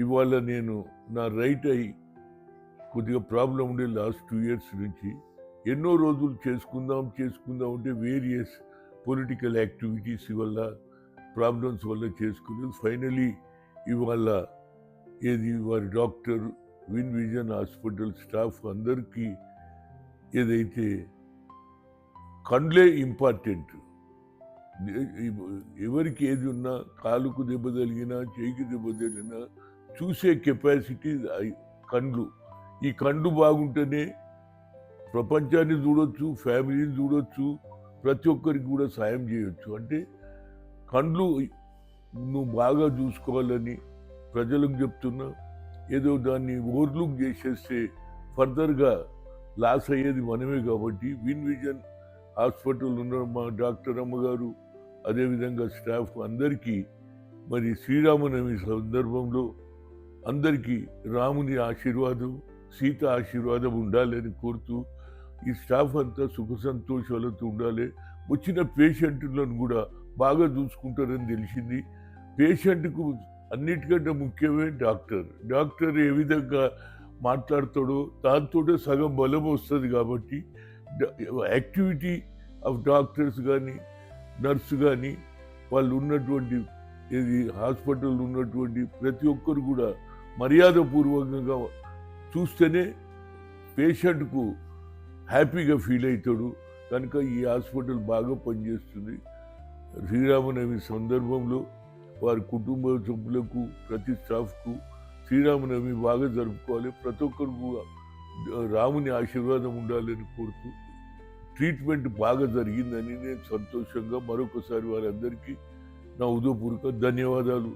ఇవాళ నేను నా రైట్ ఐ కొద్దిగా ప్రాబ్లం ఉండే లాస్ట్ 2 ఇయర్స్ నుంచి ఎన్నో రోజులు చేసుకుందాం అంటే వేరియస్ పొలిటికల్ యాక్టివిటీస్ వల్ల ప్రాబ్లమ్స్ వల్ల చేసుకుని ఫైనలీ ఇవాళ వారి doctor win vision hospital staff అందరికీ ఏదైతే కండ్లే ఇంపార్టెంట్, ఎవరికి ఏది ఉన్నా కాలుకు దెబ్బ తగిలినా చేయికి దెబ్బ తగిలినా చూసే కెపాసిటీ కండ్లు. ఈ కండ్లు బాగుంటేనే ప్రపంచాన్ని చూడొచ్చు, ఫ్యామిలీని చూడొచ్చు, ప్రతి ఒక్కరికి కూడా సాయం చేయొచ్చు. అంటే కండ్లు నువ్వు బాగా చూసుకోవాలని ప్రజలకు చెప్తున్నా. ఏదో దాన్ని ఓవర్లుక్ చేసేస్తే ఫర్దర్గా లాస్ అయ్యేది మనమే. కాబట్టి విన్ విజన్ హాస్పిటల్ ఉన్న మా డాక్టర్ అమ్మగారు అదేవిధంగా స్టాఫ్ అందరికీ మరి శ్రీరామనవమి సందర్భంలో అందరికీ రాముని ఆశీర్వాదం, సీత ఆశీర్వాదం ఉండాలని కోరుతూ ఈ స్టాఫ్ అంతా సుఖ సంతోషాలతో ఉండాలి. వచ్చిన పేషెంట్లను కూడా బాగా చూసుకుంటారని తెలిసింది. పేషెంట్కు అన్నిటికంటే ముఖ్యమే డాక్టర్. డాక్టర్ ఏ విధంగా మాట్లాడతాడో దాంతో సగం బలం వస్తుంది. కాబట్టి యాక్టివిటీ ఆఫ్ డాక్టర్స్ కానీ నర్సు కానీ వాళ్ళు ఉన్నటువంటి హాస్పిటల్ ఉన్నటువంటి ప్రతి ఒక్కరు కూడా మర్యాదపూర్వకంగా చూస్తేనే పేషెంట్కు హ్యాపీగా ఫీల్ అవుతాడు. కనుక ఈ హాస్పిటల్ బాగా పనిచేస్తుంది. శ్రీరామనవమి సందర్భంలో వారి కుటుంబ సభ్యులకు ప్రతి స్టాఫ్కు శ్రీరామనవమి బాగా జరుపుకోవాలి. ప్రతి ఒక్కరు రాముని ఆశీర్వాదం ఉండాలని కోరుతూ ట్రీట్మెంట్ బాగా జరిగిందని నేను సంతోషంగా మరొకసారి వారందరికీ నా హృదయపూర్వక ధన్యవాదాలు.